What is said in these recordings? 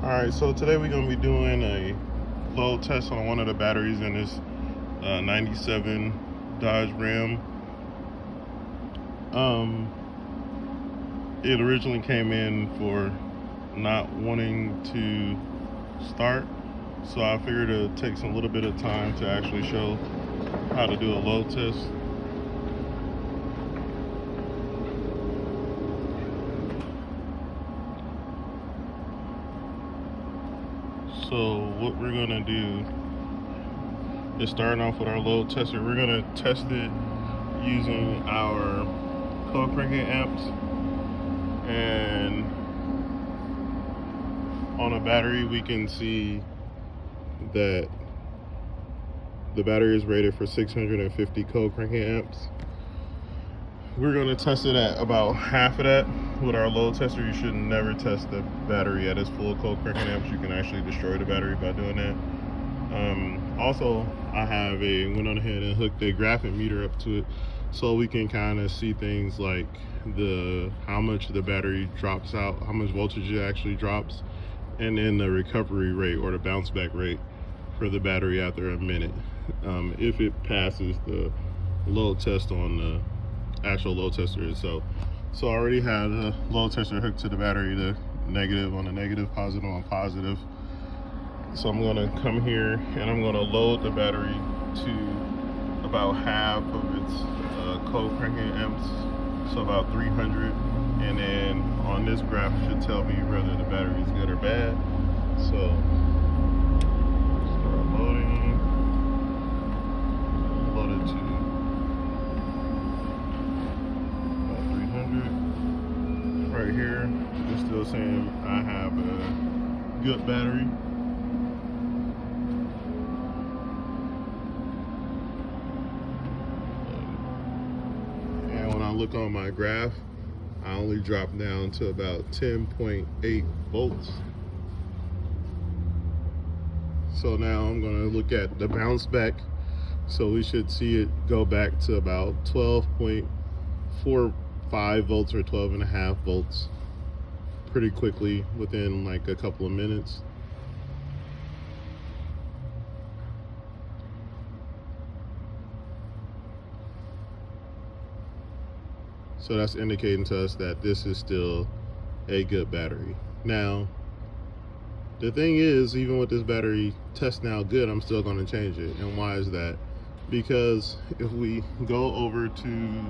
Alright, so today we're going to be doing a load test on one of the batteries in this 97 Dodge Ram. It originally came in for not wanting to start, so I figured it takes a little bit of time to actually show how to do a load test. So what we're gonna do is starting off with our load tester. We're gonna test it using our cold cranking amps, and on a battery we can see that the battery is rated for 650 cold cranking amps. We're going to test it at about half of that with our load tester. You should never test the battery at its full cold cranking amps. You can actually destroy the battery by doing that. Also, I went on ahead and hooked a graphite meter up to it, so we can kind of see things like how much the battery drops out, how much voltage it actually drops, and then the recovery rate or the bounce back rate for the battery after a minute, if it passes the load test on the actual load tester itself. So I already had a load tester hooked to the battery, the negative on the negative, positive on positive. So I'm gonna come here and I'm gonna load the battery to about half of its cold cranking amps, so about 300. And then on this graph it should tell me whether the battery is good or bad. So start loading, load it to right here. It's still saying I have a good battery. And when I look on my graph, I only dropped down to about 10.8 volts. So now I'm going to look at the bounce back. So we should see it go back to about 12.45 volts or 12.5 volts pretty quickly within like a couple of minutes. So that's indicating to us that this is still a good battery. Now, the thing is, even with this battery testing out good, I'm still going to change it. And why is that? Because if we go over to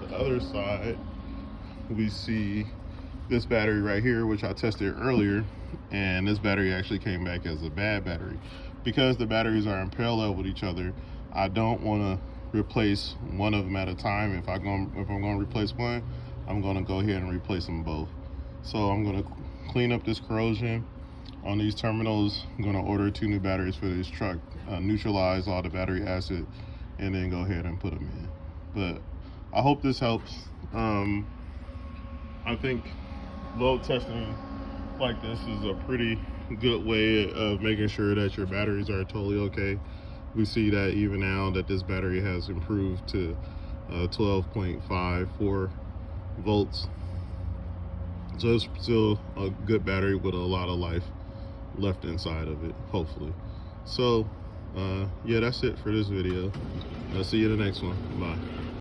the other side, we see this battery right here, which I tested earlier, and this battery actually came back as a bad battery. Because the batteries are in parallel with each other, I don't want to replace one of them at a time. If I'm going to replace one, I'm going to go ahead and replace them both. So I'm going to clean up this corrosion on these terminals. I'm going to order 2 new batteries for this truck, neutralize all the battery acid, and then go ahead and put them in. But I hope this helps. I think load testing like this is a pretty good way of making sure that your batteries are totally okay. We see that even now that this battery has improved to 12.54 volts. So it's still a good battery with a lot of life left inside of it, hopefully. So yeah, that's it for this video. I'll see you in the next one. Bye.